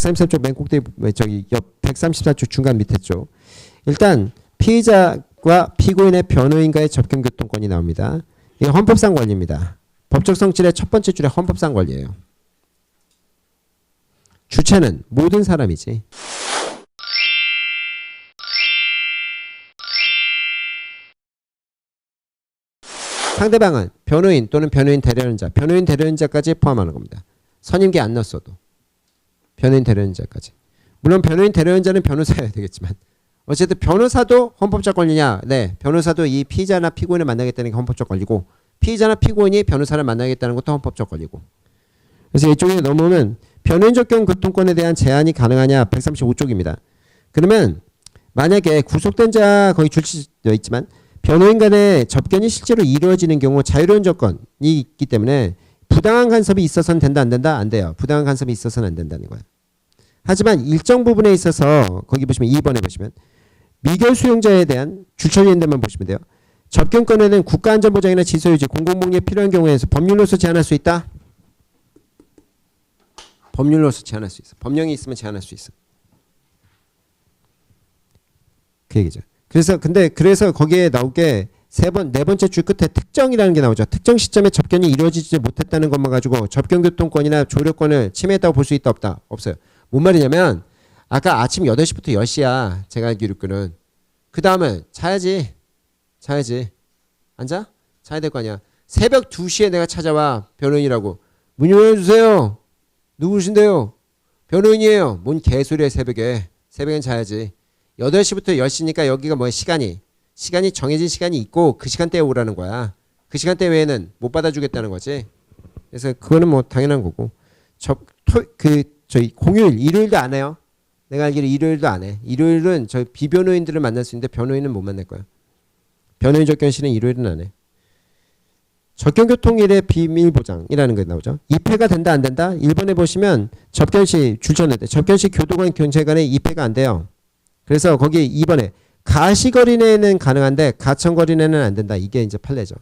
133쪽 맨 꼭대기 저기 옆 134쪽 중간 밑에 쪽. 일단 피의자와 피고인의 변호인과의 접견 교통권이 나옵니다. 이게 헌법상 권리입니다. 법적 성질의 첫 번째 줄에 헌법상 권리예요. 주체는 모든 사람이지. 상대방은 변호인 또는 변호인 대리인자, 변호인 대리인자까지 포함하는 겁니다. 선임계 안 넣었어도 변호인 대리인자까지. 물론 변호인 대리인자는 변호사여야 되겠지만 어쨌든 변호사도 헌법적 권리냐? 네, 변호사도 이 피의자나 피고인을 만나겠다는 게 헌법적 권리고 피의자나 피고인이 변호사를 만나겠다는 것도 헌법적 권리고. 그래서 이쪽에 넘으면 변호인 접견 교통권에 대한 제한이 가능하냐? 135쪽입니다. 그러면 만약에 구속된 자 거기 줄치되어 있지만 변호인 간의 접견이 실제로 이루어지는 경우 자유로운 조건이 있기 때문에 부당한 간섭이 있어서는 된다 안 된다? 안 돼요. 부당한 간섭이 있어서는 안 된다는 거예요. 하지만 일정 부분에 있어서 거기 보시면 2번에 보시면 미결 수용자에 대한 주처리인데만 보시면 돼요. 접견권에는 국가안전보장이나 질서유지, 공공복리에 필요한 경우에서 법률로서 제한할 수 있다? 법률로서 제한할 수 있어. 법령이 있으면 제한할 수 있어. 그 얘기죠. 그래서 거기에 나올 게 네 번째 줄 끝에 특정이라는 게 나오죠. 특정 시점에 접견이 이루어지지 못했다는 것만 가지고 접견 교통권이나 조력권을 침해했다고 볼 수 있다 없다? 없어요. 뭔 말이냐면 아까 아침 8시부터 10시야. 제가 알기로는. 그 다음은 자야지. 앉아? 자야 될 거 아니야. 새벽 2시에 내가 찾아와. 변호인이라고. 문 열어주세요. 누구신데요? 변호인이에요. 뭔 개소리야 새벽에. 새벽엔 자야지. 8시부터 10시니까 여기가 뭐야 시간이 정해진 시간이 있고 그 시간대에 오라는 거야. 그 시간대 외에는 못 받아주겠다는 거지. 그래서 그거는 뭐 당연한 거고. 저희 공휴일 일요일도 안 해요. 내가 알기로 일요일도 안 해. 일요일은 저희 비변호인들을 만날 수 있는데 변호인은 못 만날 거야. 변호인 접견실은 일요일은 안 해. 접견교통일의 비밀보장이라는 게 나오죠. 입회가 된다 안 된다? 1번에 보시면 접견시 줄쳤는데 접견시 교도관 경찰관의 입회가 안 돼요. 그래서 거기 2번에 가시거리내는 가능한데 가천거리내는 안 된다. 이게 이제 판례죠.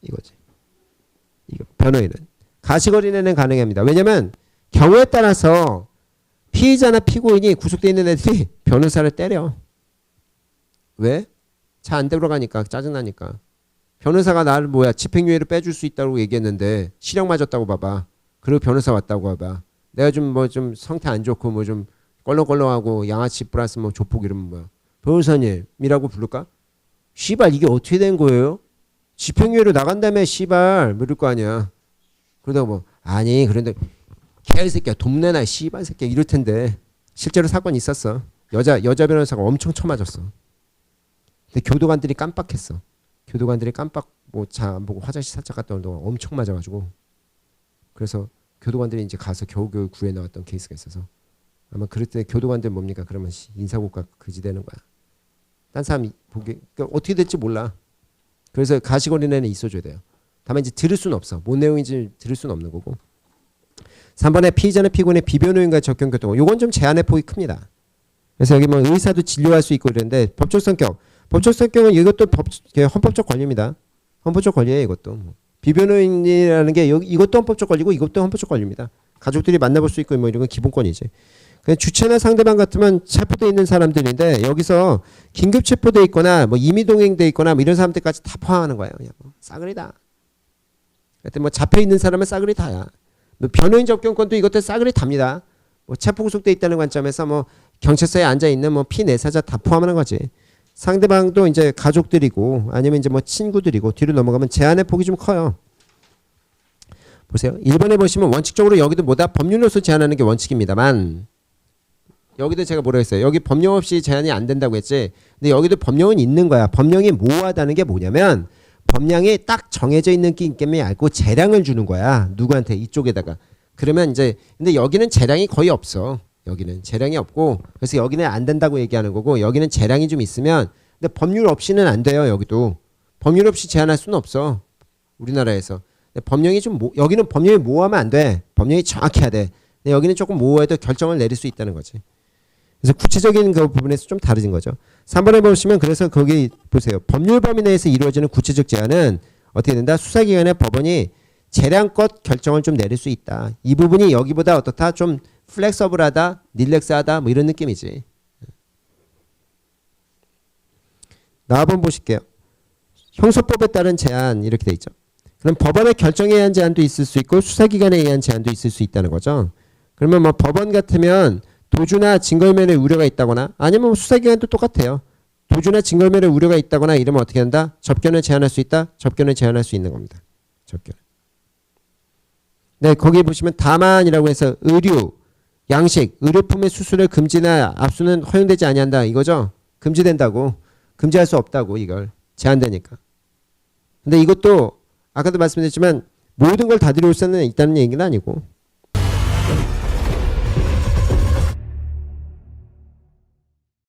이거지. 이거 변호인은 가시거리내는 가능합니다. 왜냐면 경우에 따라서 피의자나 피고인이 구속되어 있는 애들이 변호사를 때려. 왜? 차 안 들어가니까 짜증나니까. 변호사가 나를 집행유예를 빼줄 수 있다고 얘기했는데 실형 맞았다고 봐봐. 그리고 변호사 왔다고 봐봐. 내가 좀 상태 안 좋고 좀 껄렁껄렁하고 양아치 플러스 조폭 이러면 뭐야. 변호사님이라고 부를까? 씨발 이게 어떻게 된 거예요? 집행유예로 나간 다음에 씨발 이럴 거 아니야. 그러다가 아니 그런데 개새끼야 돈 내놔 씨발 새끼야 이럴 텐데 실제로 사건이 있었어. 여자 변호사가 엄청 쳐맞았어. 근데 교도관들이 깜빡했어. 교도관들이 깜빡 잘 안 보고 화장실 살짝 갔다 오는 동안 엄청 맞아가지고 그래서 교도관들이 이제 가서 겨우겨우 구해 나왔던 케이스가 있어서 아마 그럴 때 교도관들 뭡니까? 그러면 인사고과 그지 되는 거야. 딴 사람이 보기 그러니까 어떻게 될지 몰라. 그래서 가시거리내는 있어줘야 돼요. 다만 이제 들을 수는 없어. 뭔 내용인지 들을 수는 없는 거고. 3번에 피의자나 피고인의 비변호인과의 접견교통. 요건 좀 제한의 폭이 큽니다. 그래서 여기 의사도 진료할 수 있고 이런데 법적 성격은 이것도 헌법적 권리입니다. 헌법적 권리예요 이것도. 비변호인이라는 게 이것도 헌법적 권리고 이것도 헌법적 권리입니다. 가족들이 만나볼 수 있고 이런 건 기본권이지. 주체나 상대방 같으면 체포돼 있는 사람들인데 여기서 긴급 체포돼 있거나 임의 동행돼 있거나 이런 사람들까지 다 포함하는 거예요. 그냥 싸그리다. 하여튼 잡혀 있는 사람은 싸그리 다야. 변호인 접견권도 이것도 싸그리 답니다. 체포 구속돼 있다는 관점에서 경찰서에 앉아 있는 피내사자 다 포함하는 거지. 상대방도 이제 가족들이고 아니면 이제 친구들이고 뒤로 넘어가면 제한의 폭이 좀 커요. 보세요. 1번에 보시면 원칙적으로 여기도 법률로서 제한하는 게 원칙입니다만 여기도 제가 뭐라 했어요. 여기 법령 없이 제한이 안 된다고 했지. 근데 여기도 법령은 있는 거야. 법령이 모호하다는 게 뭐냐면 법령이 딱 정해져 있는 게 알고 재량을 주는 거야. 누구한테 이쪽에다가. 그러면 이제 근데 여기는 재량이 거의 없어. 여기는 재량이 없고 그래서 여기는 안 된다고 얘기하는 거고 여기는 재량이 좀 있으면 근데 법률 없이는 안 돼요. 여기도. 법률 없이 제한할 수는 없어. 우리나라에서. 법령이 여기는 법령이 모호하면 안 돼. 법령이 정확해야 돼. 근데 여기는 조금 모호해도 결정을 내릴 수 있다는 거지. 그래서 구체적인 그 부분에서 좀 다르진 거죠. 3번에 보시면 그래서 거기 보세요. 법률 범위 내에서 이루어지는 구체적 제한은 어떻게 된다? 수사기관의 법원이 재량껏 결정을 좀 내릴 수 있다. 이 부분이 여기보다 어떻다? 좀 플렉서블하다, 릴렉스하다 뭐 이런 느낌이지. 나와본 보실게요. 형소법에 따른 제한 이렇게 돼 있죠. 그럼 법원의 결정에 의한 제한도 있을 수 있고 수사기관에 의한 제한도 있을 수 있다는 거죠. 그러면 뭐 법원 같으면 도주나 증거인멸의 우려가 있다거나 아니면 뭐 수사기관도 똑같아요. 도주나 증거인멸의 우려가 있다거나 이러면 어떻게 한다? 접견을 제한할 수 있다? 접견을 제한할 수 있는 겁니다. 접견. 네, 거기 보시면 다만이라고 해서 의류, 양식, 의료품의 수수를 금지나 압수는 허용되지 아니한다 이거죠. 금지된다고. 금지할 수 없다고 이걸. 제한되니까. 근데 이것도 아까도 말씀드렸지만 모든 걸 다 들여올 수는 있다는 얘기는 아니고